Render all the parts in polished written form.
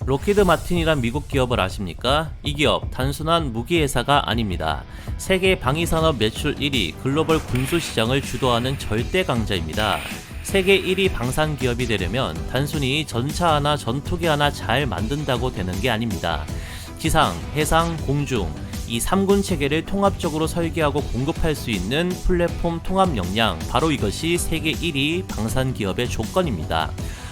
록히드 마틴이란 미국 기업을 아십니까? 이 기업 단순한 무기 회사가 아닙니다. 세계 방위산업 매출 1위 글로벌 군수 시장을 주도하는 절대 강자입니다. 세계 1위 방산 기업이 되려면 단순히 전차 하나, 전투기 하나 잘 만든다고 되는 게 아닙니다. 지상, 해상, 공중 이 3군 체계를 통합적으로 설계하고 공급할 수 있는 플랫폼 통합 역량, 바로 이것이 세계 1위 방산 기업의 조건입니다.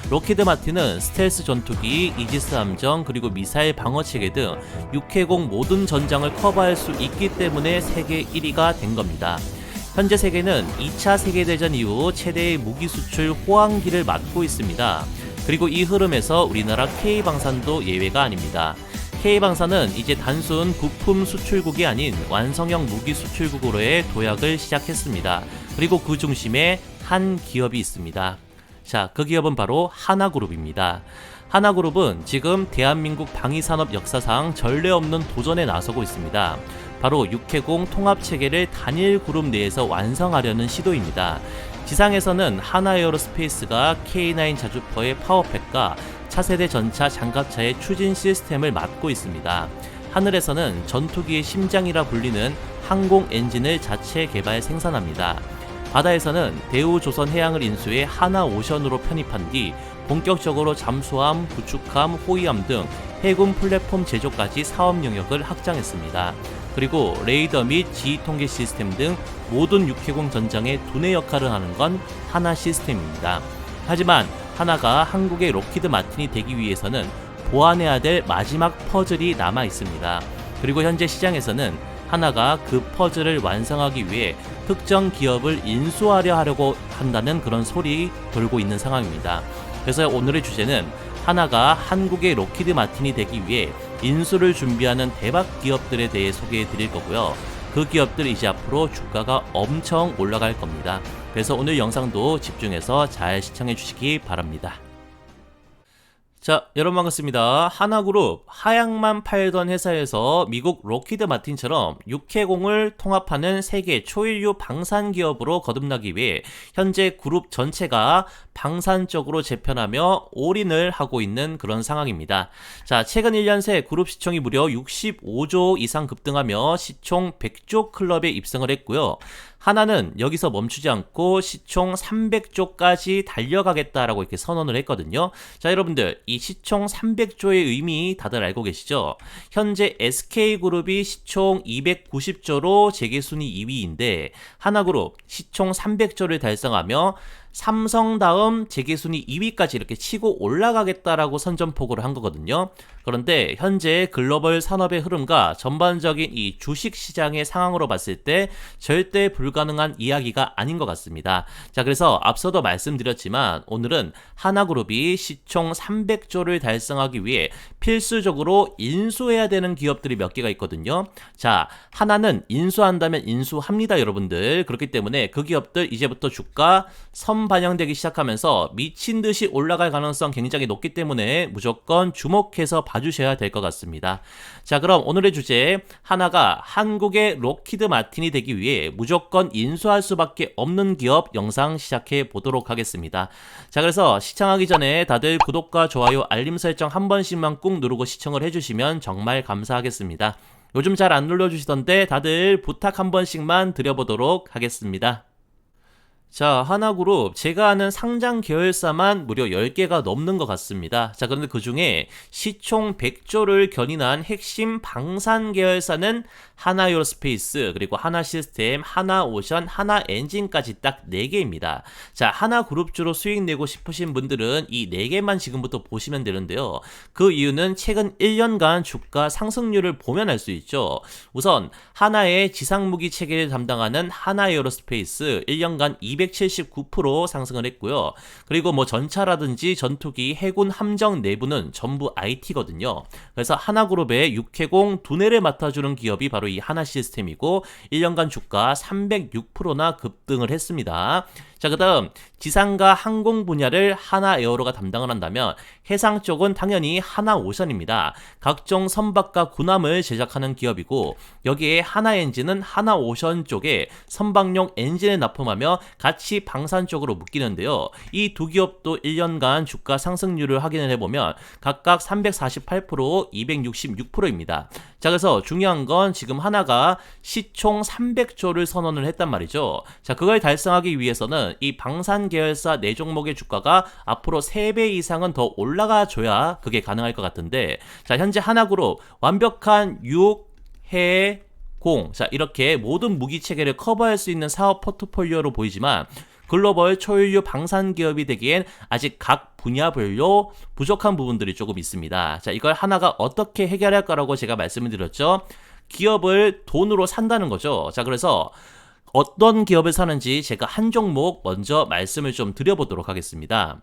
록히드 마틴은 스텔스 전투기, 이지스 함정, 그리고 미사일 방어 체계 등 육해공 모든 전장을 커버할 수 있기 때문에 세계 1위가 된 겁니다. 현재 세계는 2차 세계대전 이후 최대의 무기 수출 호황기를 맞고 있습니다. 그리고 이 흐름에서 우리나라 K방산도 예외가 아닙니다. K방산은 이제 단순 부품 수출국이 아닌 완성형 무기 수출국으로의 도약을 시작했습니다. 그리고 그 중심에 한 기업이 있습니다. 자, 그 기업은 바로 하나그룹입니다. 하나그룹은 지금 대한민국 방위산업 역사상 전례 없는 도전에 나서고 있습니다. 바로 육해공 통합체계를 단일 그룹 내에서 완성하려는 시도입니다. 지상에서는 하나에어로스페이스가 K9 자주포의 파워팩과 차세대 전차 장갑차의 추진 시스템을 맡고 있습니다. 하늘에서는 전투기의 심장이라 불리는 항공 엔진을 자체 개발 생산합니다. 바다에서는 대우조선해양을 인수해 하나오션으로 편입한 뒤 본격적으로 잠수함, 구축함, 호위함 등 해군 플랫폼 제조까지 사업 영역을 확장했습니다. 그리고 레이더 및 지휘통계 시스템 등 모든 육해공 전장의 두뇌 역할을 하는 건 하나 시스템입니다. 하지만 하나가 한국의 록히드 마틴이 되기 위해서는 보완해야 될 마지막 퍼즐이 남아 있습니다. 그리고 현재 시장에서는 하나가 그 퍼즐을 완성하기 위해 특정 기업을 인수하려 하려고 한다는 그런 소리 돌고 있는 상황입니다. 그래서 오늘의 주제는 하나가 한국의 록히드 마틴이 되기 위해 인수를 준비하는 대박 기업들에 대해 소개해 드릴 거고요. 그 기업들 이제 앞으로 주가가 엄청 올라갈 겁니다. 그래서 오늘 영상도 집중해서 잘 시청해 주시기 바랍니다. 자, 여러분 반갑습니다. 하나그룹, 하약만 팔던 회사에서 미국 록히드 마틴처럼 육해공을 통합하는 세계 초일류 방산 기업으로 거듭나기 위해 현재 그룹 전체가 방산 쪽으로 재편하며 올인을 하고 있는 그런 상황입니다. 자, 최근 1년 새 그룹 시총이 무려 65조 이상 급등하며 시총 100조 클럽에 입성을 했고요. 하나는 여기서 멈추지 않고 시총 300조까지 달려가겠다라고 이렇게 선언을 했거든요. 자, 여러분들 이 시총 300조의 의미 다들 알고 계시죠? 현재 SK그룹이 시총 290조로 재계순위 2위인데 하나그룹 시총 300조를 달성하며 삼성 다음 재계순위 2위까지 이렇게 치고 올라가겠다라고 선전포고를 한 거거든요. 그런데 현재 글로벌 산업의 흐름과 전반적인 이 주식 시장의 상황으로 봤을 때 절대 불가능한 이야기가 아닌 것 같습니다. 자, 그래서 앞서도 말씀드렸지만 오늘은 하나그룹이 시총 300조를 달성하기 위해 필수적으로 인수해야 되는 기업들이 몇 개가 있거든요. 자, 하나는 인수한다면 인수합니다, 여러분들. 그렇기 때문에 그 기업들 이제부터 주가 반영되기 시작하면서 미친 듯이 올라갈 가능성 굉장히 높기 때문에 무조건 주목해서 봐주셔야 될 것 같습니다. 자, 그럼 오늘의 주제, 하나가 한국의 록히드 마틴이 되기 위해 무조건 인수할 수밖에 없는 기업 영상 시작해 보도록 하겠습니다. 자, 그래서 시청하기 전에 다들 구독과 좋아요, 알림 설정 한 번씩만 꾹 누르고 시청을 해주시면 정말 감사하겠습니다. 요즘 잘 안 눌러주시던데 다들 부탁 한 번씩만 드려보도록 하겠습니다. 자, 하나그룹 제가 아는 상장 계열사만 무려 10개가 넘는 것 같습니다. 자, 그런데 그 중에 시총 100조를 견인한 핵심 방산 계열사는 하나에어로스페이스, 그리고 하나시스템, 하나오션, 하나엔진까지 딱 4개입니다. 자, 하나그룹주로 수익 내고 싶으신 분들은 이 4개만 지금부터 보시면 되는데요. 그 이유는 최근 1년간 주가 상승률을 보면 알 수 있죠. 우선 하나의 지상무기 체계를 담당하는 하나에어로스페이스 1년간 279% 상승을 했고요. 그리고 뭐 전차라든지 전투기, 해군 함정 내부는 전부 IT거든요. 그래서 하나그룹의 육해공 두뇌를 맡아주는 기업이 바로 이 하나시스템이고 1년간 주가 306%나 급등을 했습니다. 자, 그 다음 지상과 항공 분야를 하나에어로가 담당을 한다면 해상 쪽은 당연히 하나오션입니다. 각종 선박과 군함을 제작하는 기업이고 여기에 하나엔진은 하나오션 쪽에 선박용 엔진을 납품하며 같이 방산 쪽으로 묶이는데요. 이 두 기업도 1년간 주가 상승률을 확인을 해보면 각각 348%, 266%입니다. 자, 그래서 중요한 건 지금 하나가 시총 300조를 선언을 했단 말이죠. 자, 그걸 달성하기 위해서는 이 방산 계열사 4종목의 주가가 앞으로 3배 이상은 더 올라가줘야 그게 가능할 것 같은데, 자, 현재 하나그룹 완벽한 6, 해, 공, 자, 이렇게 모든 무기 체계를 커버할 수 있는 사업 포트폴리오로 보이지만 글로벌 초일류 방산 기업이 되기엔 아직 각 분야별로 부족한 부분들이 조금 있습니다. 자, 이걸 하나가 어떻게 해결할까라고 제가 말씀을 드렸죠. 기업을 돈으로 산다는 거죠. 자, 그래서 어떤 기업을 사는지 제가 한 종목 먼저 말씀을 좀 드려보도록 하겠습니다.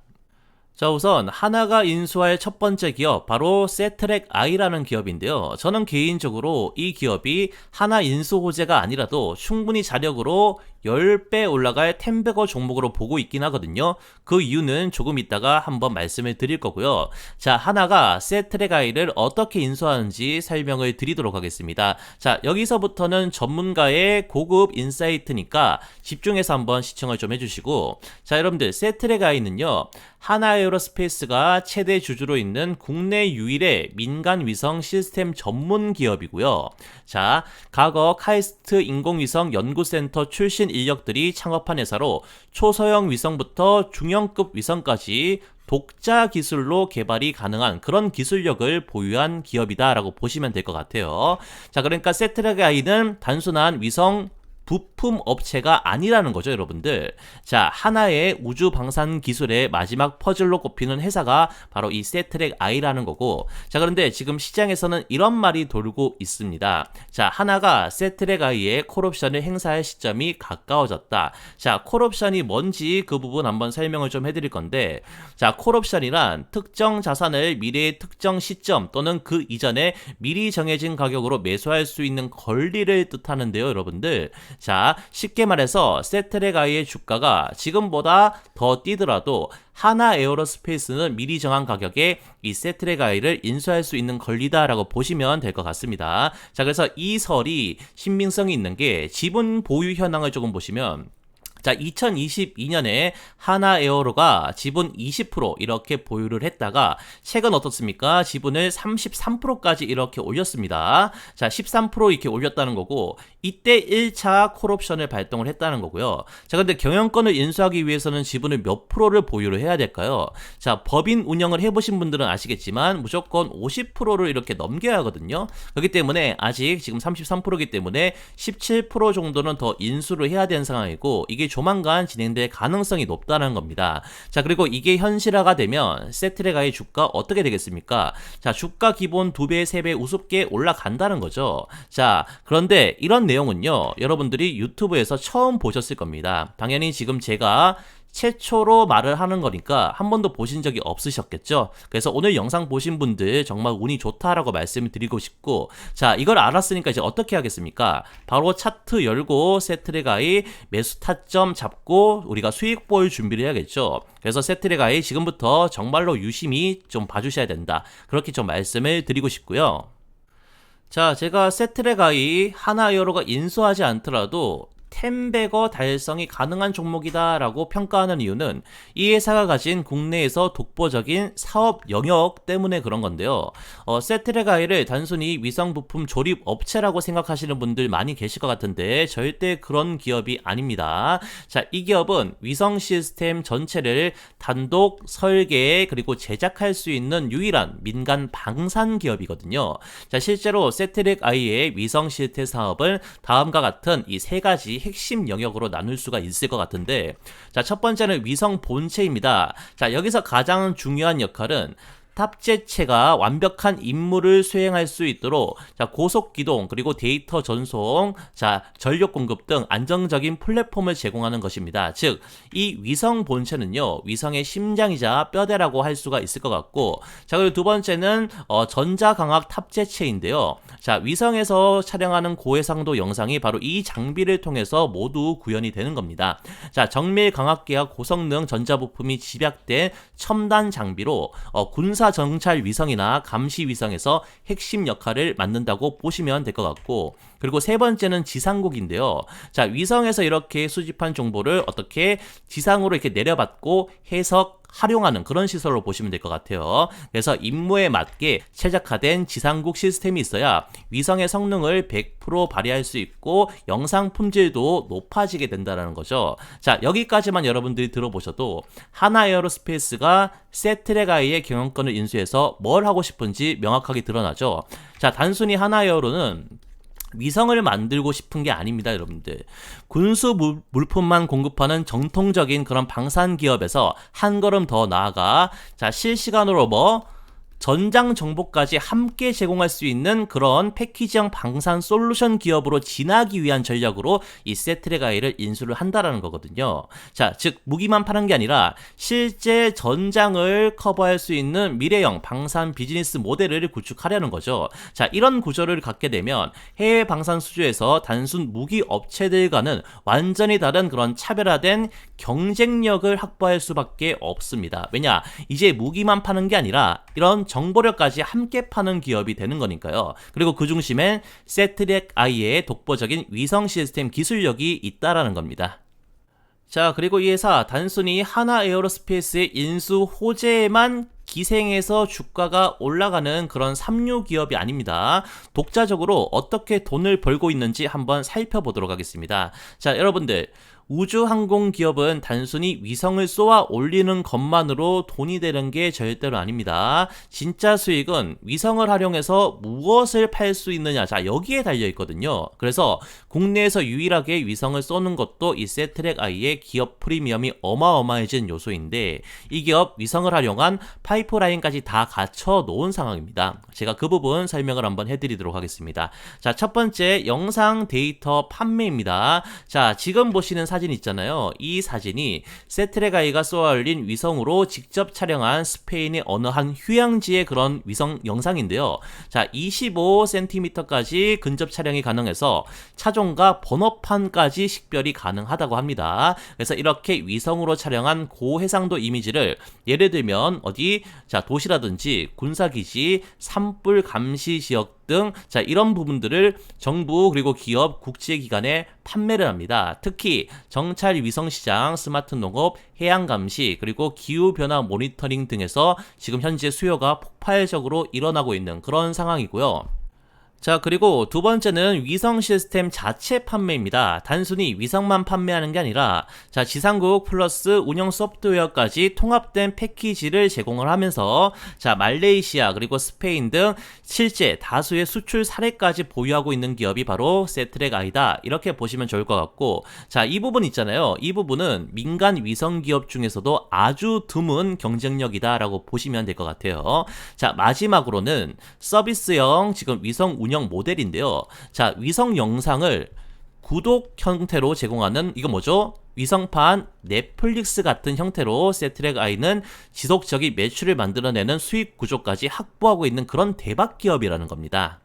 자, 우선 하나가 인수할 첫 번째 기업 바로 세트랙 I라는 기업인데요. 저는 개인적으로 이 기업이 하나 인수 호재가 아니라도 충분히 자력으로 10배 올라갈 템베거 종목으로 보고 있긴 하거든요. 그 이유는 조금 이따가 한번 말씀을 드릴 거고요. 자, 하나가 세트랙 I를 어떻게 인수하는지 설명을 드리도록 하겠습니다. 자, 여기서부터는 전문가의 고급 인사이트니까 집중해서 한번 시청을 좀 해주시고, 자, 여러분들 세트랙 I는요, 하나에어로스페이스가 최대 주주로 있는 국내 유일의 민간 위성 시스템 전문 기업이고요. 자, 과거 카이스트 인공위성 연구센터 출신 인력들이 창업한 회사로 초소형 위성부터 중형급 위성까지 독자 기술로 개발이 가능한 그런 기술력을 보유한 기업이다라고 보시면 될 것 같아요. 자, 그러니까 세트랙 I는 단순한 위성 부품 업체가 아니라는 거죠, 여러분들. 자, 하나의 우주 방산 기술의 마지막 퍼즐로 꼽히는 회사가 바로 이 세트랙 I라는 거고, 자, 그런데 지금 시장에서는 이런 말이 돌고 있습니다. 자, 하나가 세트랙 I의 콜옵션을 행사할 시점이 가까워졌다. 자, 콜옵션이 뭔지 그 부분 한번 설명을 좀 해드릴 건데, 자, 콜옵션이란 특정 자산을 미래의 특정 시점 또는 그 이전에 미리 정해진 가격으로 매수할 수 있는 권리를 뜻하는데요, 여러분들. 자, 쉽게 말해서 세트랙 I의 주가가 지금보다 더 뛰더라도 하나 에어로스페이스는 미리 정한 가격에 이 세트랙 I를 인수할 수 있는 권리다라고 보시면 될 것 같습니다. 자, 그래서 이 설이 신빙성이 있는 게 지분 보유 현황을 조금 보시면, 자, 2022년에 하나에어로가 지분 20% 이렇게 보유를 했다가 최근 어떻습니까? 지분을 33%까지 이렇게 올렸습니다. 자, 13% 이렇게 올렸다는 거고, 이때 1차 콜옵션을 발동을 했다는 거고요. 자, 근데 경영권을 인수하기 위해서는 지분을 몇 프로를 보유를 해야 될까요? 자, 법인 운영을 해보신 분들은 아시겠지만 무조건 50%를 이렇게 넘겨야 하거든요. 그렇기 때문에 아직 지금 33%이기 때문에 17% 정도는 더 인수를 해야 되는 상황이고, 이게 조만간 진행될 가능성이 높다는 겁니다. 자, 그리고 이게 현실화가 되면 세트랙 I 주가 어떻게 되겠습니까? 자, 주가 기본 2배, 3배 우습게 올라간다는 거죠. 자, 그런데 이런 내용은요, 여러분들이 유튜브에서 처음 보셨을 겁니다. 당연히 지금 제가 최초로 말을 하는 거니까 한 번도 보신 적이 없으셨겠죠. 그래서 오늘 영상 보신 분들 정말 운이 좋다라고 말씀을 드리고 싶고, 자, 이걸 알았으니까 이제 어떻게 하겠습니까? 바로 차트 열고 세트랙 I 매수 타점 잡고 우리가 수익 볼 준비를 해야겠죠. 그래서 세트랙 I 지금부터 정말로 유심히 좀 봐주셔야 된다, 그렇게 좀 말씀을 드리고 싶고요. 자, 제가 세트랙 I 하나에어로가 인수하지 않더라도 템베거 달성이 가능한 종목이다 라고 평가하는 이유는 이 회사가 가진 국내에서 독보적인 사업 영역 때문에 그런 건데요. 세트랙 I를 단순히 위성 부품 조립 업체라고 생각하시는 분들 많이 계실 것 같은데 절대 그런 기업이 아닙니다. 자, 이 기업은 위성 시스템 전체를 단독 설계 그리고 제작할 수 있는 유일한 민간 방산 기업이거든요. 자, 실제로 세트랙 I의 위성 시스템 사업을 다음과 같은 이 세 가지 핵심 영역으로 나눌 수가 있을 것 같은데, 자, 첫 번째는 위성 본체입니다. 자, 여기서 가장 중요한 역할은 탑재체가 완벽한 임무를 수행할 수 있도록 자, 고속 기동 그리고 데이터 전송, 자, 전력 공급 등 안정적인 플랫폼을 제공하는 것입니다. 즉, 이 위성 본체는요, 위성의 심장이자 뼈대라고 할 수가 있을 것 같고, 자, 그리고 두 번째는 전자광학 탑재체인데요. 자, 위성에서 촬영하는 고해상도 영상이 바로 이 장비를 통해서 모두 구현이 되는 겁니다. 자, 정밀 광학계와 고성능 전자부품이 집약된 첨단 장비로 군사 정찰 위성이나 감시 위성에서 핵심 역할을 맡는다고 보시면 될 것 같고, 그리고 세 번째는 지상국인데요. 자, 위성에서 이렇게 수집한 정보를 어떻게 지상으로 이렇게 내려받고 해석 활용하는 그런 시설로 보시면 될 것 같아요. 그래서 임무에 맞게 최적화된 지상국 시스템이 있어야 위성의 성능을 100% 발휘할 수 있고 영상 품질도 높아지게 된다는 거죠. 자, 여기까지만 여러분들이 들어보셔도 하나에어로스페이스가 세트랙아이의 경영권을 인수해서 뭘 하고 싶은지 명확하게 드러나죠. 자, 단순히 하나에어로는 위성을 만들고 싶은 게 아닙니다, 여러분들. 군수 물품만 공급하는 정통적인 그런 방산 기업에서 한 걸음 더 나아가, 자, 실시간으로 전장 정보까지 함께 제공할 수 있는 그런 패키지형 방산 솔루션 기업으로 진화하기 위한 전략으로 이 세트랙아이를 인수를 한다라는 거거든요. 자, 즉 무기만 파는 게 아니라 실제 전장을 커버할 수 있는 미래형 방산 비즈니스 모델을 구축하려는 거죠. 자, 이런 구조를 갖게 되면 해외 방산 수주에서 단순 무기 업체들과는 완전히 다른 그런 차별화된 경쟁력을 확보할 수밖에 없습니다. 왜냐? 이제 무기만 파는 게 아니라 이런 정보력까지 함께 파는 기업이 되는 거니까요. 그리고 그 중심엔 세트랙아이의 독보적인 위성 시스템 기술력이 있다라는 겁니다. 자, 그리고 이 회사 단순히 하나에어로스페이스의 인수 호재에만 기생해서 주가가 올라가는 그런 삼류 기업이 아닙니다. 독자적으로 어떻게 돈을 벌고 있는지 한번 살펴보도록 하겠습니다. 자, 여러분들, 우주항공 기업은 단순히 위성을 쏘아 올리는 것만으로 돈이 되는 게 절대로 아닙니다. 진짜 수익은 위성을 활용해서 무엇을 팔 수 있느냐, 자, 여기에 달려 있거든요. 그래서 국내에서 유일하게 위성을 쏘는 것도 이 세트랙아이의 기업 프리미엄이 어마어마해진 요소인데, 이 기업 위성을 활용한 파이프라인까지 다 갖춰 놓은 상황입니다. 제가 그 부분 설명을 한번 해드리도록 하겠습니다. 자, 첫 번째 영상 데이터 판매입니다. 자, 지금 보시는 사진 있잖아요. 이 사진이 세트랙아이가 쏘아올린 위성으로 직접 촬영한 스페인의 어느 한 휴양지의 그런 위성 영상인데요. 자, 25cm까지 근접 촬영이 가능해서 차종과 번호판까지 식별이 가능하다고 합니다. 그래서 이렇게 위성으로 촬영한 고해상도 이미지를 예를 들면 어디, 자, 도시라든지 군사기지, 산불 감시 지역 등, 자, 이런 부분들을 정부 그리고 기업, 국제기관에 판매를 합니다. 특히 정찰 위성 시장, 스마트 농업, 해양 감시, 그리고 기후변화 모니터링 등에서 지금 현재 수요가 폭발적으로 일어나고 있는 그런 상황이고요. 자, 그리고 두 번째는 위성 시스템 자체 판매입니다. 단순히 위성만 판매하는 게 아니라, 자, 지상국 플러스 운영 소프트웨어까지 통합된 패키지를 제공을 하면서, 자, 말레이시아 그리고 스페인 등 실제 다수의 수출 사례까지 보유하고 있는 기업이 바로 세트랙아이다, 이렇게 보시면 좋을 것 같고, 자, 이 부분 있잖아요. 이 부분은 민간 위성 기업 중에서도 아주 드문 경쟁력이다 라고 보시면 될 것 같아요. 자, 마지막으로는 서비스형 지금 위성 운영 모델인데요. 자, 위성 영상을 구독 형태로 제공하는, 이거 뭐죠? 위성판 넷플릭스 같은 형태로 세트랙아이는 지속적인 매출을 만들어내는 수익 구조까지 확보하고 있는 그런 대박 기업이라는 겁니다.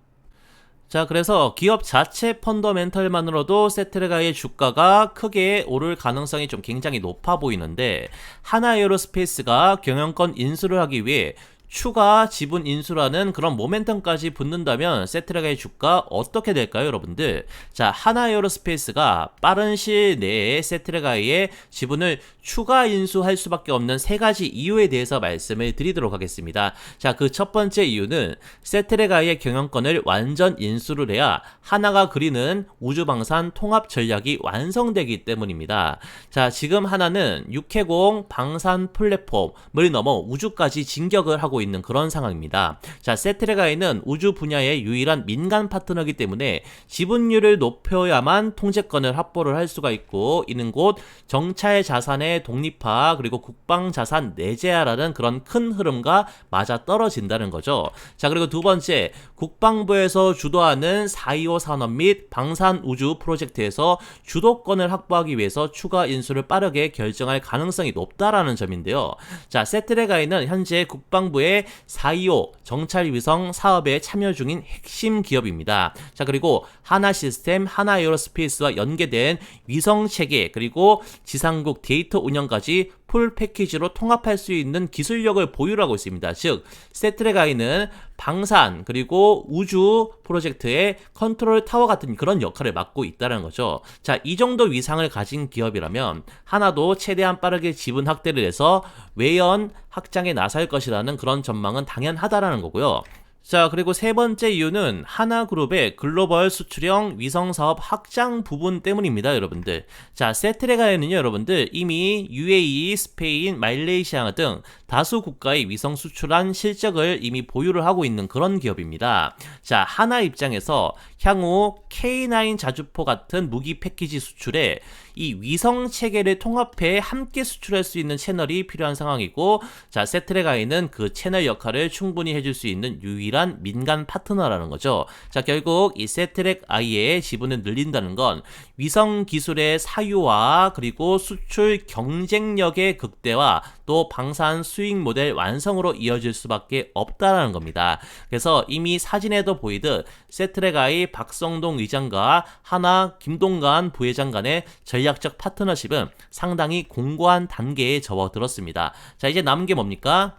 자, 그래서 기업 자체 펀더멘털만으로도 세트랙아이의 주가가 크게 오를 가능성이 좀 굉장히 높아 보이는데, 하나에어로스페이스가 경영권 인수를 하기 위해 추가 지분 인수라는 그런 모멘텀까지 붙는다면 세트랙아이 주가 어떻게 될까요, 여러분들? 자, 하나에어로스페이스가 빠른 시일 내에 세트랙아이의 지분을 추가 인수할 수밖에 없는 세 가지 이유에 대해서 말씀을 드리도록 하겠습니다. 자, 그 첫 번째 이유는 세트랙아이의 경영권을 완전 인수를 해야 하나가 그리는 우주방산 통합 전략이 완성되기 때문입니다. 자, 지금 하나는 육해공 방산 플랫폼을 넘어 우주까지 진격을 하고 하고 있는 그런 상황입니다. 자, 세트레가이는 우주 분야의 유일한 민간 파트너이기 때문에 지분율을 높여야만 통제권을 확보를 할 수가 있고, 이는 곧 정찰 자산의 독립화 그리고 국방 자산 내재화라는 그런 큰 흐름과 맞아 떨어진다는 거죠. 자, 그리고 두 번째, 국방부에서 주도하는 4.25 산업 및 방산 우주 프로젝트에서 주도권을 확보하기 위해서 추가 인수를 빠르게 결정할 가능성이 높다라는 점인데요. 자, 세트레가이는 현재 국방부의 4.25 정찰위성 사업에 참여 중인 핵심 기업입니다. 자, 그리고 하나 시스템, 하나 에어로스페이스와 연계된 위성 체계 그리고 지상국 데이터 운영까지 풀 패키지로 통합할 수 있는 기술력을 보유하고 있습니다. 즉, 세트레가이는 방산 그리고 우주 프로젝트의 컨트롤 타워 같은 그런 역할을 맡고 있다는 거죠. 자, 이 정도 위상을 가진 기업이라면 하나도 최대한 빠르게 지분 확대를 해서 외연 확장에 나설 것이라는 그런 전망은 당연하다라는 거고요. 자, 그리고 세 번째 이유는 하나그룹의 글로벌 수출형 위성사업 확장 부분 때문입니다, 여러분들. 자, 세트레가에는요, 여러분들 이미 UAE, 스페인, 말레이시아 등 다수 국가의 위성 수출한 실적을 이미 보유를 하고 있는 그런 기업입니다. 자, 하나 입장에서 향후 K9 자주포 같은 무기 패키지 수출에 이 위성 체계를 통합해 함께 수출할 수 있는 채널이 필요한 상황이고, 자, 세트레가이는 그 채널 역할을 충분히 해줄 수 있는 유일한 민간 파트너라는 거죠. 자, 결국 이 세트레가이의 지분을 늘린다는 건 위성 기술의 사유화 그리고 수출 경쟁력의 극대화 또 방산 수익 모델 완성으로 이어질 수밖에 없다라는 겁니다. 그래서 이미 사진에도 보이듯 세트레가이 박성동 의장과 하나 김동관 부회장 간의 전략적 파트너십은 상당히 공고한 단계에 접어들었습니다. 자, 이제 남은 게 뭡니까?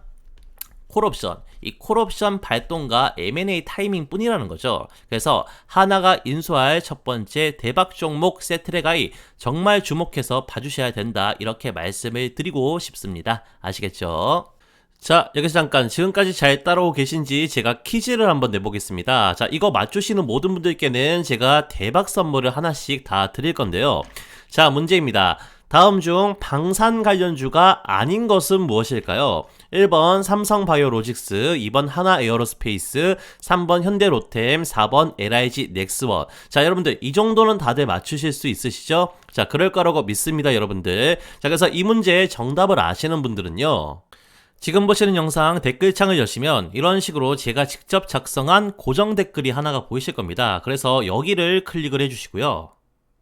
콜옵션. 이 콜옵션 발동과 M&A 타이밍 뿐이라는 거죠. 그래서 하나가 인수할 첫 번째 대박 종목 세트레가이 정말 주목해서 봐주셔야 된다, 이렇게 말씀을 드리고 싶습니다. 아시겠죠? 자, 여기서 잠깐 지금까지 잘 따라오고 계신지 제가 퀴즈를 한번 내보겠습니다. 자, 이거 맞추시는 모든 분들께는 제가 대박 선물을 하나씩 다 드릴 건데요. 자, 문제입니다. 다음 중 방산 관련주가 아닌 것은 무엇일까요? 1번 삼성바이오로직스, 2번 하나에어로스페이스, 3번 현대로템, 4번 LIG 넥스원. 자, 여러분들 이 정도는 다들 맞추실 수 있으시죠? 자, 그럴 거라고 믿습니다, 여러분들. 자, 그래서 이 문제의 정답을 아시는 분들은요, 지금 보시는 영상 댓글창을 여시면 이런 식으로 제가 직접 작성한 고정 댓글이 하나가 보이실 겁니다. 그래서 여기를 클릭을 해주시고요.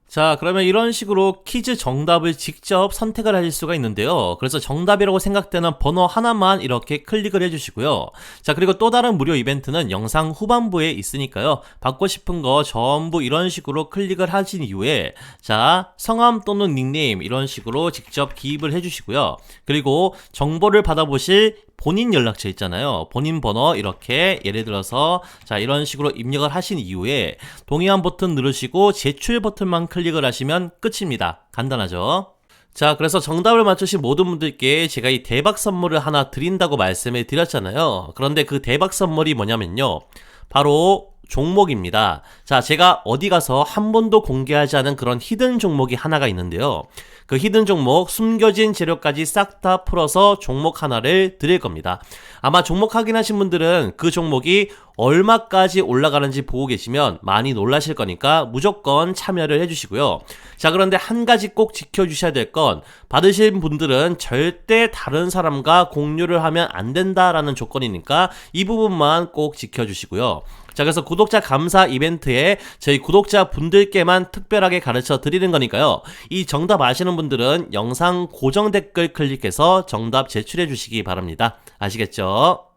자, 그러면 이런 식으로 퀴즈 정답을 직접 선택을 하실 수가 있는데요. 그래서 정답이라고 생각되는 번호 하나만 이렇게 클릭을 해주시고요. 자, 그리고 또 다른 무료 이벤트는 영상 후반부에 있으니까요. 받고 싶은 거 전부 이런 식으로 클릭을 하신 이후에, 자, 성함 또는 닉네임 이런 식으로 직접 기입을 해주시고요. 그리고 정보를 받아보실 본인 연락처 있잖아요. 본인 번호 이렇게 예를 들어서 자, 이런 식으로 입력을 하신 이후에 동의한 버튼 누르시고 제출 버튼만 클릭을 하시면 끝입니다. 간단하죠? 자, 그래서 정답을 맞추신 모든 분들께 제가 이 대박 선물을 하나 드린다고 말씀을 드렸잖아요. 그런데 그 대박 선물이 뭐냐면요, 바로 종목입니다. 자, 제가 어디 가서 한 번도 공개하지 않은 그런 히든 종목이 하나가 있는데요. 그 히든 종목, 숨겨진 재료까지 싹 다 풀어서 종목 하나를 드릴 겁니다. 아마 종목 확인하신 분들은 그 종목이 얼마까지 올라가는지 보고 계시면 많이 놀라실 거니까 무조건 참여를 해주시고요. 자, 그런데 한 가지 꼭 지켜주셔야 될 건, 받으신 분들은 절대 다른 사람과 공유를 하면 안 된다라는 조건이니까 이 부분만 꼭 지켜주시고요. 자, 그래서 구독자 감사 이벤트에 저희 구독자 분들께만 특별하게 가르쳐 드리는 거니까요. 이 정답 아시는 분들은 영상 고정 댓글 클릭해서 정답 제출해 주시기 바랍니다. 아시겠죠?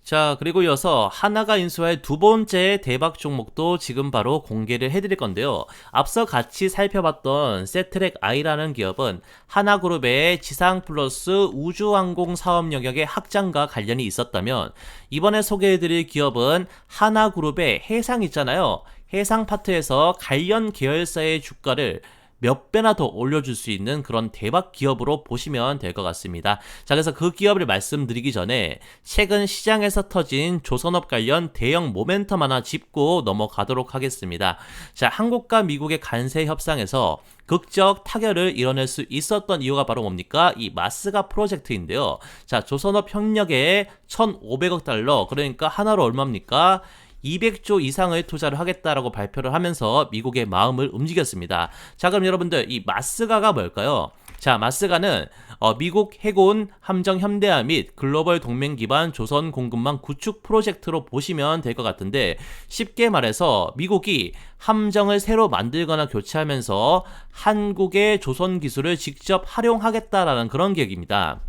자, 그리고 이어서 하나가 인수할 두 번째 대박 종목도 지금 바로 공개를 해드릴 건데요. 앞서 같이 살펴봤던 세트레가이라는 기업은 하나그룹의 지상 플러스 우주항공 사업 영역의 확장과 관련이 있었다면, 이번에 소개해드릴 기업은 하나그룹의 해상 있잖아요. 해상 파트에서 관련 계열사의 주가를 몇 배나 더 올려줄 수 있는 그런 대박 기업으로 보시면 될 것 같습니다. 자, 그래서 그 기업을 말씀드리기 전에 최근 시장에서 터진 조선업 관련 대형 모멘텀 하나 짚고 넘어가도록 하겠습니다. 자, 한국과 미국의 관세 협상에서 극적 타결을 이뤄낼 수 있었던 이유가 바로 뭡니까? 이 마스가 프로젝트인데요. 자, 조선업 협력에 1,500억 달러, 그러니까 하나로 얼마입니까? 200조 이상의 투자를 하겠다라고 발표를 하면서 미국의 마음을 움직였습니다. 자, 그럼 여러분들 이 마스가가 뭘까요? 자, 마스가는 미국 해군 함정 현대화 및 글로벌 동맹 기반 조선 공급망 구축 프로젝트로 보시면 될 것 같은데, 쉽게 말해서 미국이 함정을 새로 만들거나 교체하면서 한국의 조선 기술을 직접 활용하겠다라는 그런 계획입니다.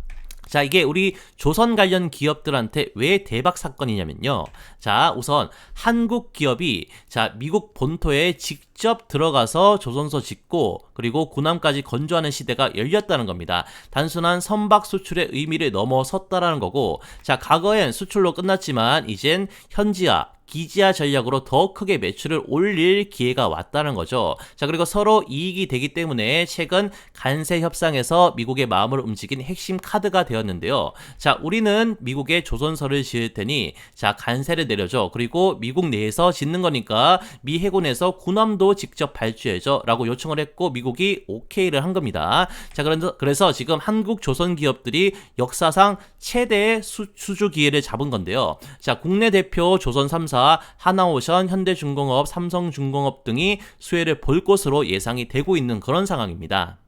자, 이게 우리 조선 관련 기업들한테 왜 대박 사건이냐면요. 자, 우선 한국 기업이 자, 미국 본토에 직접 들어가서 조선소 짓고 그리고 군함까지 건조하는 시대가 열렸다는 겁니다. 단순한 선박 수출의 의미를 넘어섰다라는 거고, 자, 과거엔 수출로 끝났지만 이젠 현지화 기지화 전략으로 더 크게 매출을 올릴 기회가 왔다는 거죠. 자, 그리고 서로 이익이 되기 때문에 최근 관세 협상에서 미국의 마음을 움직인 핵심 카드가 되었는데요. 자, 우리는 미국에 조선소를 지을 테니 자, 관세를 내려줘. 그리고 미국 내에서 짓는 거니까 미 해군에서 군함도 직접 발주해줘 라고 요청을 했고 미국이 오케이를 한 겁니다. 자, 그래서 지금 한국 조선 기업들이 역사상 최대의 수주 기회를 잡은 건데요. 자, 국내 대표 조선 3사 하나오션, 현대중공업, 삼성중공업 등이 수혜를 볼 것으로 예상이 되고 있는 그런 상황입니다.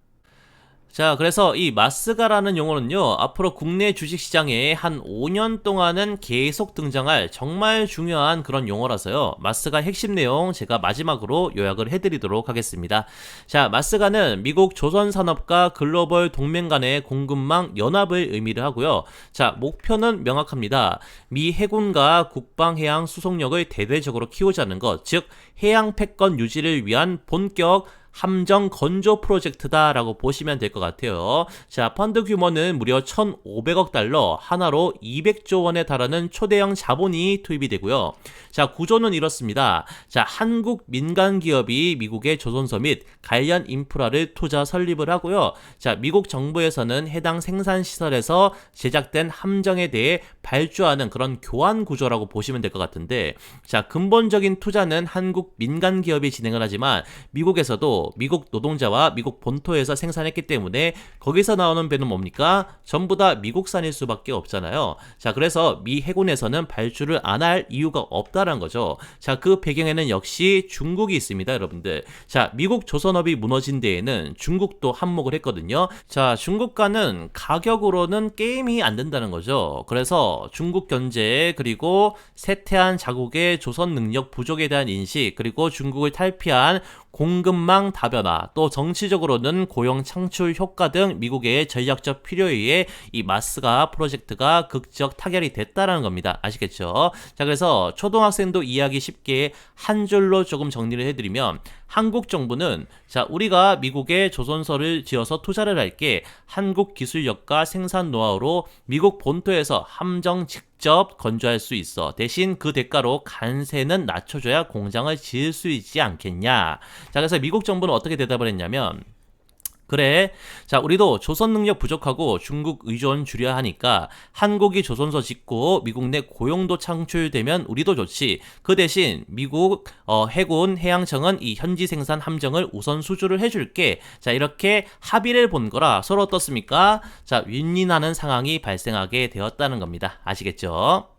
자, 그래서 이 마스가라는 용어는요, 앞으로 국내 주식시장에 한 5년 동안은 계속 등장할 정말 중요한 그런 용어라서요. 마스가 핵심 내용 제가 마지막으로 요약을 해드리도록 하겠습니다. 자, 마스가는 미국 조선산업과 글로벌 동맹 간의 공급망 연합을 의미를 하고요. 자, 목표는 명확합니다. 미 해군과 국방해양 수송력을 대대적으로 키우자는 것, 즉 해양 패권 유지를 위한 본격 함정 건조 프로젝트다라고 보시면 될 것 같아요. 자, 펀드 규모는 무려 1,500억 달러, 하나로 200조 원에 달하는 초대형 자본이 투입이 되고요. 자, 구조는 이렇습니다. 자, 한국 민간 기업이 미국의 조선소 및 관련 인프라를 투자 설립을 하고요. 자, 미국 정부에서는 해당 생산 시설에서 제작된 함정에 대해 발주하는 그런 교환 구조라고 보시면 될 것 같은데, 자, 근본적인 투자는 한국 민간 기업이 진행을 하지만 미국에서도 미국 노동자와 미국 본토에서 생산했기 때문에 거기서 나오는 배는 뭡니까? 전부 다 미국산일 수밖에 없잖아요. 자, 그래서 미 해군에서는 발주를 안 할 이유가 없다는 거죠. 자, 그 배경에는 역시 중국이 있습니다, 여러분들. 자, 미국 조선업이 무너진 데에는 중국도 한몫을 했거든요. 자, 중국과는 가격으로는 게임이 안 된다는 거죠. 그래서 중국 견제, 그리고 쇠퇴한 자국의 조선 능력 부족에 대한 인식, 그리고 중국을 탈피한 공급망 다변화, 또 정치적으로는 고용 창출 효과 등 미국의 전략적 필요에 의해 이 마스가 프로젝트가 극적 타결이 됐다라는 겁니다. 아시겠죠? 자, 그래서 초등학생도 이해하기 쉽게 한 줄로 조금 정리를 해드리면, 한국 정부는 자, 우리가 미국에 조선소를 지어서 투자를 할게 한국 기술력과 생산 노하우로 미국 본토에서 함정 직접 건조할 수 있어. 대신 그 대가로 관세는 낮춰줘야 공장을 지을 수 있지 않겠냐. 자, 그래서 미국 정부는 어떻게 대답을 했냐면, 그래, 자, 우리도 조선 능력 부족하고 중국 의존 줄여야 하니까 한국이 조선소 짓고 미국 내 고용도 창출되면 우리도 좋지. 그 대신 미국 해군 해양청은 이 현지 생산 함정을 우선 수주를 해줄게. 자, 이렇게 합의를 본 거라 서로 어떻습니까? 자, 윈윈하는 상황이 발생하게 되었다는 겁니다. 아시겠죠?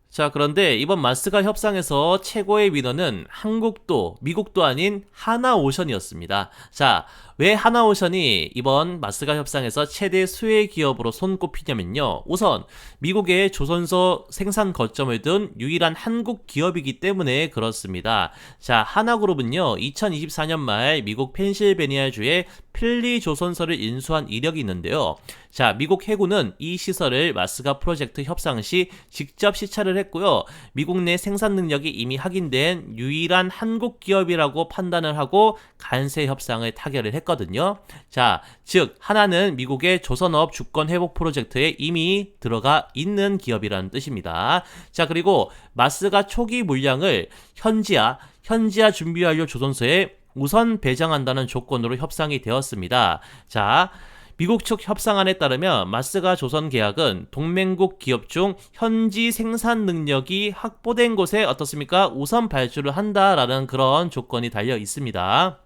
자, 그런데 이번 마스가 협상에서 최고의 위너는 한국도 미국도 아닌 하나오션이었습니다. 자, 왜 하나오션이 이번 마스가 협상에서 최대 수혜 기업으로 손꼽히냐면요. 우선 미국의 조선소 생산 거점을 둔 유일한 한국 기업이기 때문에 그렇습니다. 자, 하나그룹은요, 2024년 말 미국 펜실베니아주에 필리 조선소를 인수한 이력이 있는데요. 자, 미국 해군은 이 시설을 마스가 프로젝트 협상 시 직접 시찰을 했고요. 미국 내 생산 능력이 이미 확인된 유일한 한국 기업이라고 판단을 하고 관세 협상을 타결을 했거든요. 자, 즉 하나는 미국의 조선업 주권 회복 프로젝트에 이미 들어가 있는 기업이라는 뜻입니다. 자, 그리고 마스가 초기 물량을 현지화 준비 완료 조선소에 우선 배정한다는 조건으로 협상이 되었습니다. 자, 미국 측 협상안에 따르면 마스가 조선 계약은 동맹국 기업 중 현지 생산 능력이 확보된 곳에 어떻습니까? 우선 발주를 한다라는 그런 조건이 달려 있습니다.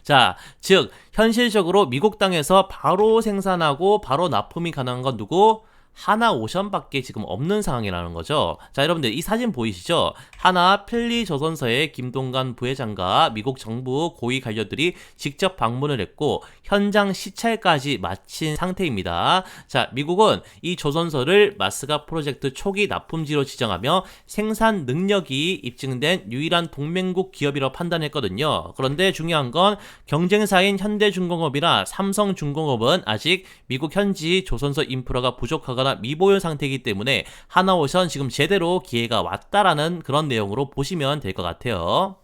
자, 즉 현실적으로 미국 땅에서 바로 생산하고 바로 납품이 가능한 건 누구? 하나오션밖에 지금 없는 상황이라는 거죠. 자, 여러분들 이 사진 보이시죠? 하나 필리조선서의 김동관 부회장과 미국 정부 고위 관료들이 직접 방문을 했고 현장 시찰까지 마친 상태입니다. 자, 미국은 이 조선소를 마스가 프로젝트 초기 납품지로 지정하며 생산 능력이 입증된 유일한 동맹국 기업이라고 판단했거든요. 그런데 중요한 건 경쟁사인 현대중공업이나 삼성중공업은 아직 미국 현지 조선소 인프라가 부족하거나 미보유 상태이기 때문에 하나오션 지금 제대로 기회가 왔다라는 그런 내용으로 보시면 될 것 같아요.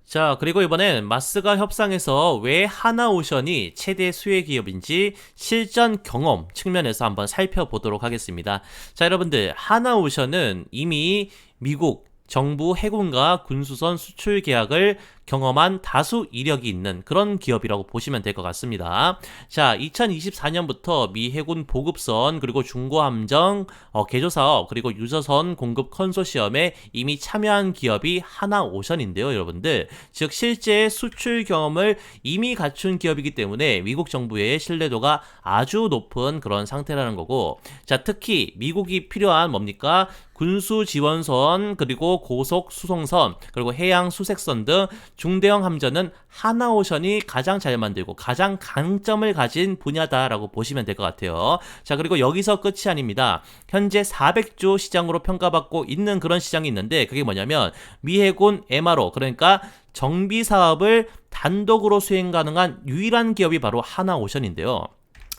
자, 그리고 이번엔 마스가 협상에서 왜 하나오션이 최대 수혜 기업인지 실전 경험 측면에서 한번 살펴보도록 하겠습니다. 자, 여러분들 하나오션은 이미 미국 정부 해군과 군수선 수출 계약을 경험한 다수 이력이 있는 그런 기업이라고 보시면 될 것 같습니다. 자, 2024년부터 미 해군 보급선 그리고 중고함정 개조사업 그리고 유저선 공급 컨소시엄에 이미 참여한 기업이 하나오션인데요, 여러분들. 즉 실제 수출 경험을 이미 갖춘 기업이기 때문에 미국 정부의 신뢰도가 아주 높은 그런 상태라는 거고, 자, 특히 미국이 필요한 뭡니까? 군수 지원선 그리고 고속 수송선 그리고 해양 수색선 등 중대형 함정은 하나오션이 가장 잘 만들고 가장 강점을 가진 분야다라고 보시면 될 것 같아요. 자, 그리고 여기서 끝이 아닙니다. 현재 400조 시장으로 평가받고 있는 그런 시장이 있는데 그게 뭐냐면 미 해군 MRO 그러니까 정비 사업을 단독으로 수행 가능한 유일한 기업이 바로 하나오션인데요.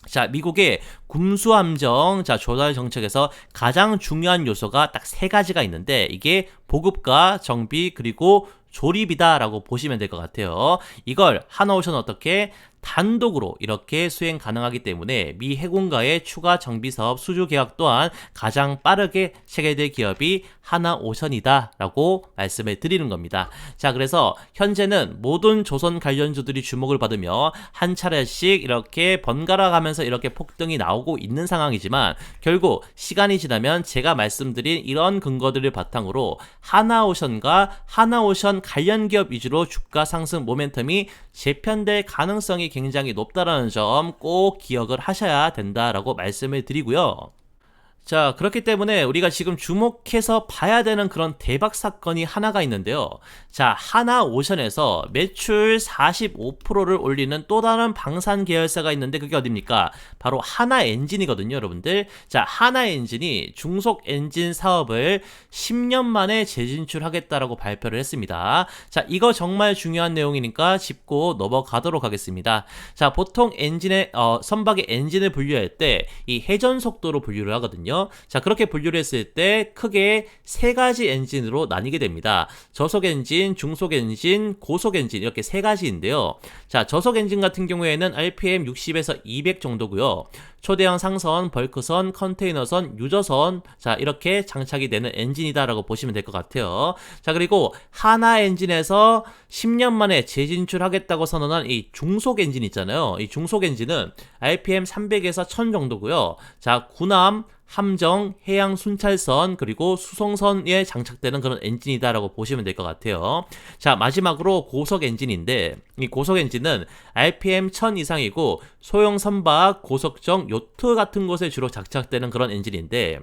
자, 미국의 군수함정 조달 정책에서 가장 중요한 요소가 딱 세 가지가 있는데 이게 보급과 정비 그리고 조립이다라고 보시면 될 것 같아요. 이걸 하나오션은 어떻게 단독으로 이렇게 수행 가능하기 때문에 미 해군과의 추가 정비 사업 수주 계약 또한 가장 빠르게 체결될 기업이 하나오션이다라고 말씀을 드리는 겁니다. 자, 그래서 현재는 모든 조선 관련주들이 주목을 받으며 한 차례씩 이렇게 번갈아 가면서 이렇게 폭등이 나오고 있는 상황이지만 결국 시간이 지나면 제가 말씀드린 이런 근거들을 바탕으로 하나오션과 하나오션 관련 기업 위주로 주가 상승 모멘텀이 재편될 가능성이 굉장히 높다라는 점 꼭 기억을 하셔야 된다라고 말씀을 드리고요. 자, 그렇기 때문에 우리가 지금 주목해서 봐야 되는 그런 대박 사건이 하나가 있는데요. 자, 하나오션에서 매출 45%를 올리는 또 다른 방산 계열사가 있는데 그게 어딥니까? 바로 하나엔진이거든요, 여러분들. 자, 하나엔진이 중속 엔진 사업을 10년 만에 재진출하겠다라고 발표를 했습니다. 자, 이거 정말 중요한 내용이니까 짚고 넘어가도록 하겠습니다. 자, 보통 엔진의 선박의 엔진을 분류할 때 이 회전 속도로 분류를 하거든요. 자, 그렇게 분류를 했을 때 크게 세 가지 엔진으로 나뉘게 됩니다. 저속 엔진, 중속 엔진, 고속 엔진 이렇게 세 가지인데요. 자, 저속 엔진 같은 경우에는 RPM 60에서 200 정도고요. 초대형 상선, 벌크선, 컨테이너선, 유저선 자, 이렇게 장착이 되는 엔진이다라고 보시면 될 것 같아요. 자, 그리고 하나 엔진에서 10년 만에 재진출하겠다고 선언한 이 중속 엔진 있잖아요. 이 중속 엔진은 RPM 300에서 1000 정도고요. 자, 군함, 함정, 해양 순찰선 그리고 수송선에 장착되는 그런 엔진이다라고 보시면 될 것 같아요. 자, 마지막으로 고속 엔진인데 이 고속 엔진은 RPM 1000 이상이고 소형 선박, 고속정, 요트 같은 곳에 주로 장착되는 그런 엔진인데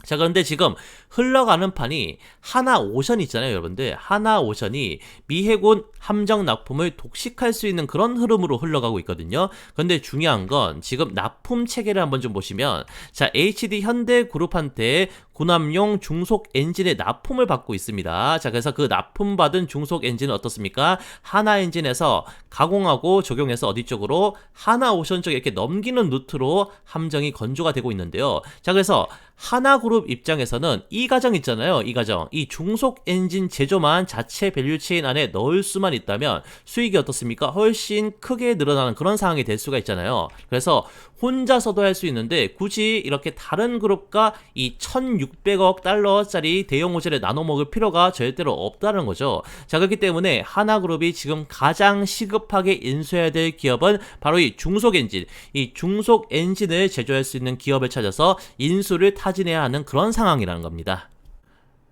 자, 그런데 지금 흘러가는 판이 하나오션 있잖아요, 여러분들. 하나오션이 미 해군 함정 납품을 독식할 수 있는 그런 흐름으로 흘러가고 있거든요. 그런데 중요한 건 지금 납품 체계를 한번 좀 보시면 자, HD 현대그룹한테 군함용 중속 엔진의 납품을 받고 있습니다. 자, 그래서 그 납품받은 중속 엔진은 어떻습니까? 하나엔진에서 가공하고 적용해서 어디 쪽으로? 하나오션 쪽에 이렇게 넘기는 루트로 함정이 건조가 되고 있는데요. 자, 그래서 하나그룹 입장에서는 이 과정 있잖아요. 이 과정. 이 중속 엔진 제조만 자체 밸류체인 안에 넣을 수만 있다면 수익이 어떻습니까? 훨씬 크게 늘어나는 그런 상황이 될 수가 있잖아요. 그래서 혼자서도 할 수 있는데 굳이 이렇게 다른 그룹과 이 1600억 달러짜리 대형 호재를 나눠 먹을 필요가 절대로 없다는 거죠. 자, 그렇기 때문에 하나그룹이 지금 가장 시급하게 인수해야 될 기업은 바로 이 중속엔진, 이 중속엔진을 제조할 수 있는 기업을 찾아서 인수를 타진해야 하는 그런 상황이라는 겁니다.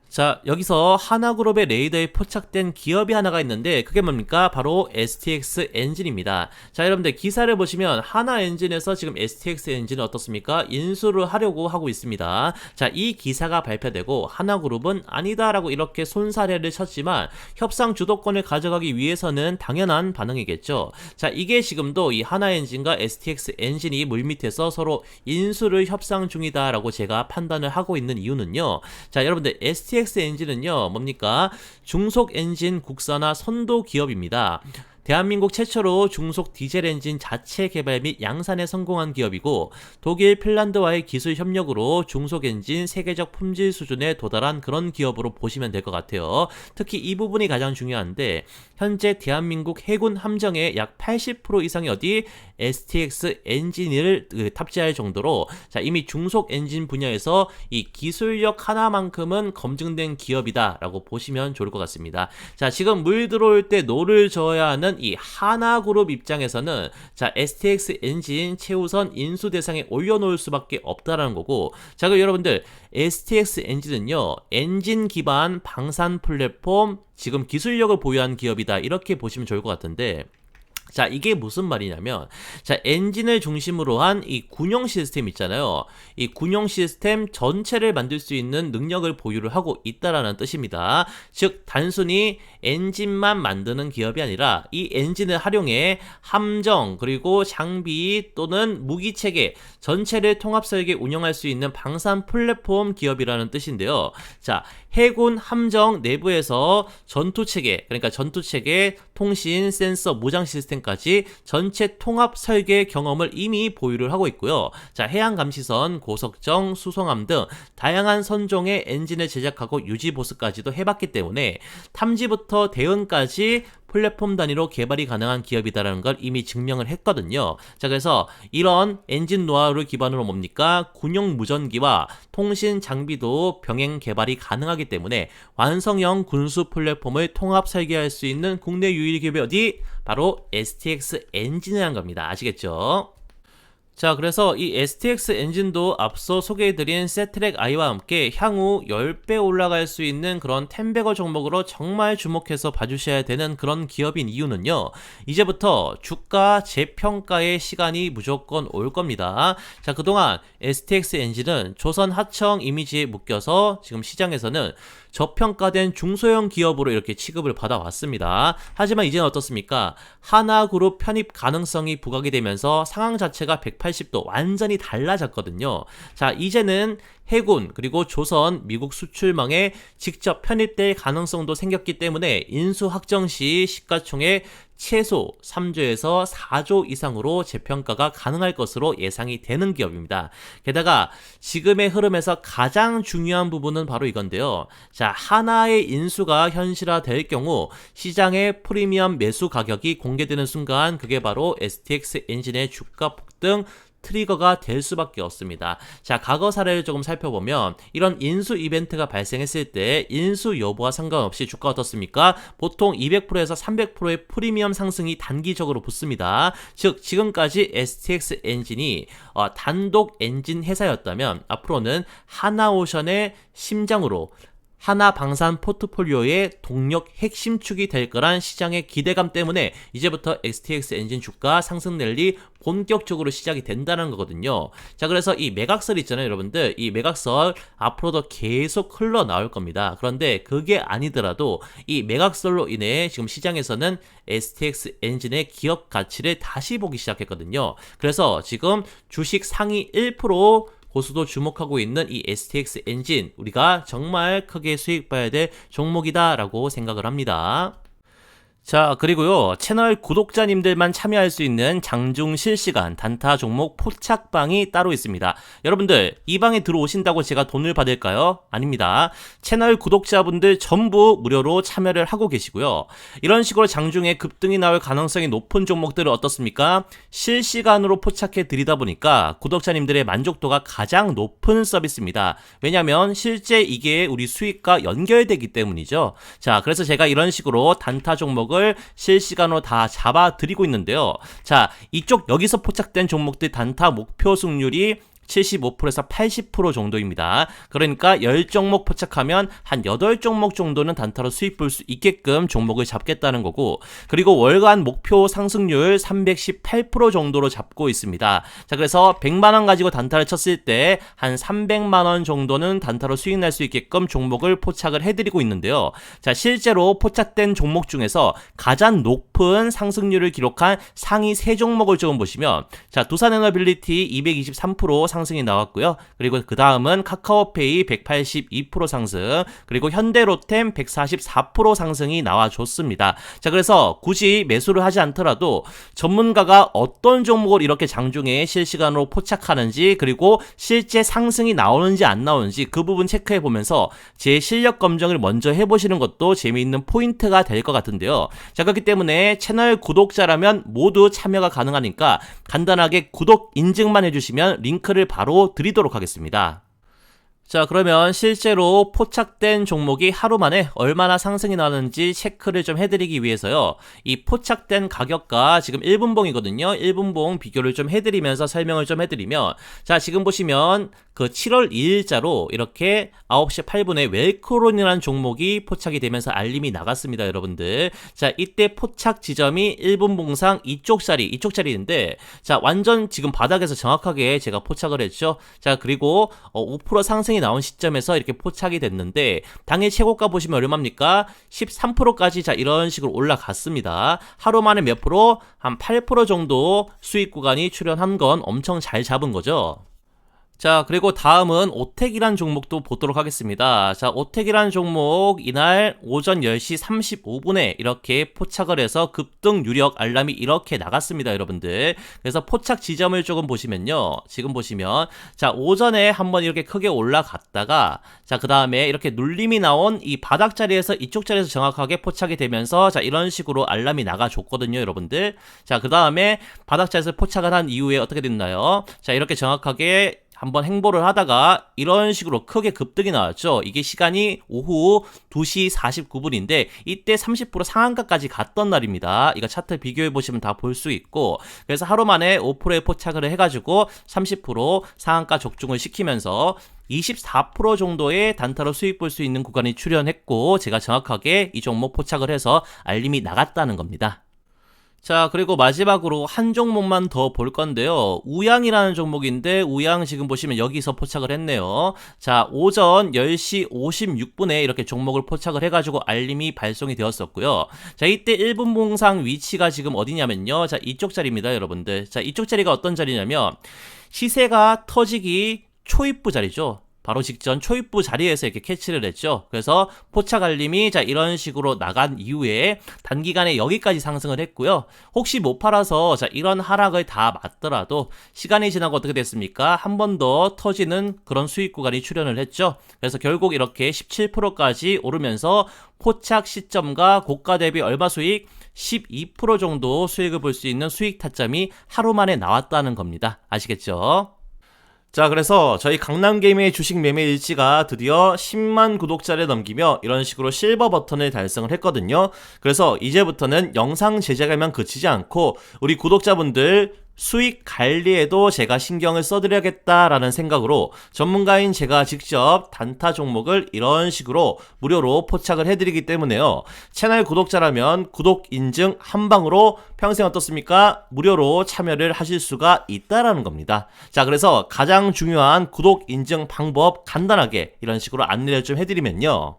자, 여기서 하나그룹의 레이더에 포착된 기업이 하나가 있는데 그게 뭡니까? 바로 STX 엔진입니다. 자, 여러분들 기사를 보시면 하나엔진에서 지금 STX 엔진은 어떻습니까? 인수를 하려고 하고 있습니다. 자, 이 기사가 발표되고 하나그룹은 아니다라고 이렇게 손사래를 쳤지만 협상 주도권을 가져가기 위해서는 당연한 반응이겠죠. 자, 이게 지금도 이 하나엔진과 STX 엔진이 물밑에서 서로 인수를 협상 중이다라고 제가 판단을 하고 있는 이유는요. 자, 여러분들 STX 엔진은요, 뭡니까? 중속 엔진 국산화 선도 기업입니다. 대한민국 최초로 중속 디젤 엔진 자체 개발 및 양산에 성공한 기업이고 독일, 핀란드와의 기술 협력으로 중속 엔진 세계적 품질 수준에 도달한 그런 기업으로 보시면 될 것 같아요. 특히 이 부분이 가장 중요한데 현재 대한민국 해군 함정의 약 80% 이상이 어디 STX 엔진을 탑재할 정도로 자, 이미 중속 엔진 분야에서 이 기술력 하나만큼은 검증된 기업이다라고 보시면 좋을 것 같습니다. 자, 지금 물 들어올 때 노를 저어야 하는 이 하나그룹 입장에서는 자, STX 엔진 최우선 인수 대상에 올려놓을 수밖에 없다라는 거고, 자, 그럼 여러분들 STX 엔진은요, 엔진 기반 방산 플랫폼 지금 기술력을 보유한 기업이다 이렇게 보시면 좋을 것 같은데, 자, 이게 무슨 말이냐면, 자, 엔진을 중심으로 한 이 군용 시스템 있잖아요. 이 군용 시스템 전체를 만들 수 있는 능력을 보유를 하고 있다라는 뜻입니다. 즉, 단순히 엔진만 만드는 기업이 아니라 이 엔진을 활용해 함정, 그리고 장비 또는 무기 체계 전체를 통합 설계 운영할 수 있는 방산 플랫폼 기업이라는 뜻인데요. 자, 해군 함정 내부에서 전투 체계, 그러니까 전투 체계, 통신, 센서, 무장 시스템까지 전체 통합 설계 경험을 이미 보유를 하고 있고요. 자, 해양 감시선, 고석정, 수송함 등 다양한 선종의 엔진을 제작하고 유지 보수까지도 해봤기 때문에 탐지부터 대응까지 플랫폼 단위로 개발이 가능한 기업이다라는 걸 이미 증명을 했거든요. 자, 그래서 이런 엔진 노하우를 기반으로 뭡니까? 군용 무전기와 통신 장비도 병행 개발이 가능하기 때문에 완성형 군수 플랫폼을 통합 설계할 수 있는 국내 유일 기업이 어디? 바로 STX 엔진이라는 겁니다. 아시겠죠? 자, 그래서 이 STX 엔진도 앞서 소개해드린 세트랙 I와 함께 향후 10배 올라갈 수 있는 그런 텐베거 종목으로 정말 주목해서 봐주셔야 되는 그런 기업인 이유는요, 이제부터 주가 재평가의 시간이 무조건 올 겁니다. 자, 그동안 STX 엔진은 조선 하청 이미지에 묶여서 지금 시장에서는 저평가된 중소형 기업으로 이렇게 취급을 받아왔습니다. 하지만 이제는 어떻습니까? 하나그룹 편입 가능성이 부각이 되면서 상황 자체가 180도 완전히 달라졌거든요. 자, 이제는 해군 그리고 조선, 미국 수출망에 직접 편입될 가능성도 생겼기 때문에 인수 확정 시 시가총액 최소 3조에서 4조 이상으로 재평가가 가능할 것으로 예상이 되는 기업입니다. 게다가 지금의 흐름에서 가장 중요한 부분은 바로 이건데요. 자, 하나의 인수가 현실화될 경우 시장의 프리미엄 매수 가격이 공개되는 순간 그게 바로 STX 엔진의 주가 폭등 트리거가 될 수밖에 없습니다. 자, 과거 사례를 조금 살펴보면 이런 인수 이벤트가 발생했을 때 인수 여부와 상관없이 주가가 어떻습니까? 보통 200%에서 300%의 프리미엄 상승이 단기적으로 붙습니다. 즉, 지금까지 STX 엔진이 단독 엔진 회사였다면 앞으로는 하나오션의 심장으로 하나 방산 포트폴리오의 동력 핵심축이 될 거란 시장의 기대감 때문에 이제부터 STX 엔진 주가 상승 랠리 본격적으로 시작이 된다는 거거든요. 자, 그래서 이 매각설 있잖아요, 여러분들. 이 매각설 앞으로도 계속 흘러나올 겁니다. 그런데 그게 아니더라도 이 매각설로 인해 지금 시장에서는 STX 엔진의 기업 가치를 다시 보기 시작했거든요. 그래서 지금 주식 상위 1% 고수도 주목하고 있는 이 STX 엔진, 우리가 정말 크게 수익 봐야 될 종목이다 라고 생각을 합니다. 자, 그리고요, 채널 구독자님들만 참여할 수 있는 장중 실시간 단타 종목 포착방이 따로 있습니다. 여러분들, 이 방에 들어오신다고 제가 돈을 받을까요? 아닙니다. 채널 구독자분들 전부 무료로 참여를 하고 계시고요. 이런 식으로 장중에 급등이 나올 가능성이 높은 종목들은 어떻습니까? 실시간으로 포착해 드리다 보니까 구독자님들의 만족도가 가장 높은 서비스입니다. 왜냐면 실제 이게 우리 수익과 연결되기 때문이죠. 자, 그래서 제가 이런 식으로 단타 종목을 실시간으로 다 잡아 드리고 있는데요. 자, 이쪽 여기서 포착된 종목들 단타 목표 승률이 75%에서 80% 정도입니다. 그러니까 10종목 포착하면 한 8종목 정도는 단타로 수익 볼 수 있게끔 종목을 잡겠다는 거고, 그리고 월간 목표 상승률 318% 정도로 잡고 있습니다. 자, 그래서 100만원 가지고 단타를 쳤을 때 한 300만원 정도는 단타로 수익 날 수 있게끔 종목을 포착을 해드리고 있는데요. 자, 실제로 포착된 종목 중에서 가장 높은 상승률을 기록한 상위 3종목을 조금 보시면, 자, 두산에너빌리티 223% 상승이 나왔고요. 그리고 그 다음은 카카오페이 182% 상승, 그리고 현대로템 144% 상승이 나와줬습니다. 자, 그래서 굳이 매수를 하지 않더라도 전문가가 어떤 종목을 이렇게 장중에 실시간으로 포착하는지, 그리고 실제 상승이 나오는지 안 나오는지 그 부분 체크해 보면서 제 실력 검증을 먼저 해보시는 것도 재미있는 포인트가 될 것 같은데요. 자, 그렇기 때문에 채널 구독자라면 모두 참여가 가능하니까 간단하게 구독 인증만 해주시면 링크를 바로 드리도록 하겠습니다. 자, 그러면 실제로 포착된 종목이 하루 만에 얼마나 상승이 나는지 체크를 좀 해드리기 위해서요, 이 포착된 가격과 지금 1분봉이거든요. 1분봉 비교를 좀 해드리면서 설명을 좀 해드리면, 자, 지금 보시면 그 7월 2일자로 이렇게 9시 8분에 웰크론이라는 종목이 포착이 되면서 알림이 나갔습니다, 여러분들. 자, 이때 포착 지점이 1분봉상 이쪽 자리인데, 자, 완전 지금 바닥에서 정확하게 제가 포착을 했죠. 자, 그리고 5% 상승이 나온 시점에서 이렇게 포착이 됐는데, 당일 최고가 보시면 얼마입니까? 13%까지 자, 이런 식으로 올라갔습니다. 하루 만에 몇 프로? 한 8% 정도 수익 구간이 출현한 건 엄청 잘 잡은 거죠. 자, 그리고 다음은 오텍이란 종목도 보도록 하겠습니다. 자, 오텍이란 종목 이날 오전 10시 35분에 이렇게 포착을 해서 급등 유력 알람이 이렇게 나갔습니다, 여러분들. 그래서 포착 지점을 조금 보시면요, 지금 보시면, 자, 오전에 한번 이렇게 크게 올라갔다가, 자, 그 다음에 이렇게 눌림이 나온 이 바닥 자리에서 이쪽 자리에서 정확하게 포착이 되면서, 자, 이런 식으로 알람이 나가줬거든요, 여러분들. 자, 그 다음에 바닥 자리에서 포착을 한 이후에 어떻게 됐나요? 자, 이렇게 정확하게 한번 행보를 하다가 이런 식으로 크게 급등이 나왔죠. 이게 시간이 오후 2시 49분인데 이때 30% 상한가까지 갔던 날입니다. 이거 차트 비교해 보시면 다 볼 수 있고, 그래서 하루 만에 5%에 포착을 해가지고 30% 상한가 적중을 시키면서 24% 정도의 단타로 수익 볼 수 있는 구간이 출현했고, 제가 정확하게 이 종목 포착을 해서 알림이 나갔다는 겁니다. 자, 그리고 마지막으로 한 종목만 더 볼 건데요. 우양이라는 종목인데, 우양 지금 보시면 여기서 포착을 했네요. 자, 오전 10시 56분에 이렇게 종목을 포착을 해가지고 알림이 발송이 되었었고요. 자, 이때 1분봉상 위치가 지금 어디냐면요, 자, 이쪽 자리입니다, 여러분들. 자, 이쪽 자리가 어떤 자리냐면 시세가 터지기 초입부 자리죠. 바로 직전 초입부 자리에서 이렇게 캐치를 했죠. 그래서 포착 알림이 자, 이런 식으로 나간 이후에 단기간에 여기까지 상승을 했고요. 혹시 못 팔아서 자, 이런 하락을 다 맞더라도 시간이 지나고 어떻게 됐습니까? 한 번 더 터지는 그런 수익 구간이 출현을 했죠. 그래서 결국 이렇게 17%까지 오르면서 포착 시점과 고가 대비 얼마 수익? 12% 정도 수익을 볼 수 있는 수익 타점이 하루 만에 나왔다는 겁니다. 아시겠죠? 자, 그래서 저희 강남게임의 주식 매매 일지가 드디어 10만 구독자를 넘기며 이런 식으로 실버 버튼을 달성을 했거든요. 그래서 이제부터는 영상 제작에만 그치지 않고 우리 구독자분들 수익 관리에도 제가 신경을 써드려야겠다라는 생각으로 전문가인 제가 직접 단타 종목을 이런 식으로 무료로 포착을 해드리기 때문에요. 채널 구독자라면 구독 인증 한 방으로 평생 어떻습니까? 무료로 참여를 하실 수가 있다라는 겁니다. 자, 그래서 가장 중요한 구독 인증 방법 간단하게 이런 식으로 안내를 좀 해드리면요.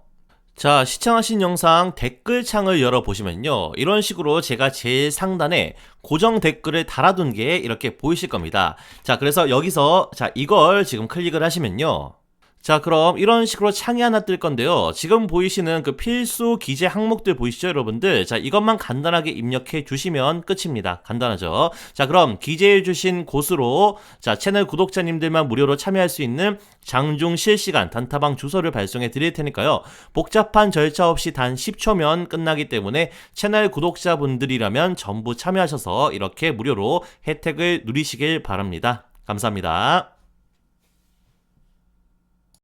자, 시청하신 영상 댓글창을 열어보시면요, 이런 식으로 제가 제일 상단에 고정 댓글을 달아둔 게 이렇게 보이실 겁니다. 자, 그래서 여기서 자, 이걸 지금 클릭을 하시면요, 자, 그럼 이런 식으로 창이 하나 뜰 건데요. 지금 보이시는 그 필수 기재 항목들 보이시죠, 여러분들? 자, 이것만 간단하게 입력해 주시면 끝입니다. 간단하죠? 자, 그럼 기재해 주신 곳으로 자, 채널 구독자님들만 무료로 참여할 수 있는 장중 실시간 단타방 주소를 발송해 드릴 테니까요. 복잡한 절차 없이 단 10초면 끝나기 때문에 채널 구독자분들이라면 전부 참여하셔서 이렇게 무료로 혜택을 누리시길 바랍니다. 감사합니다.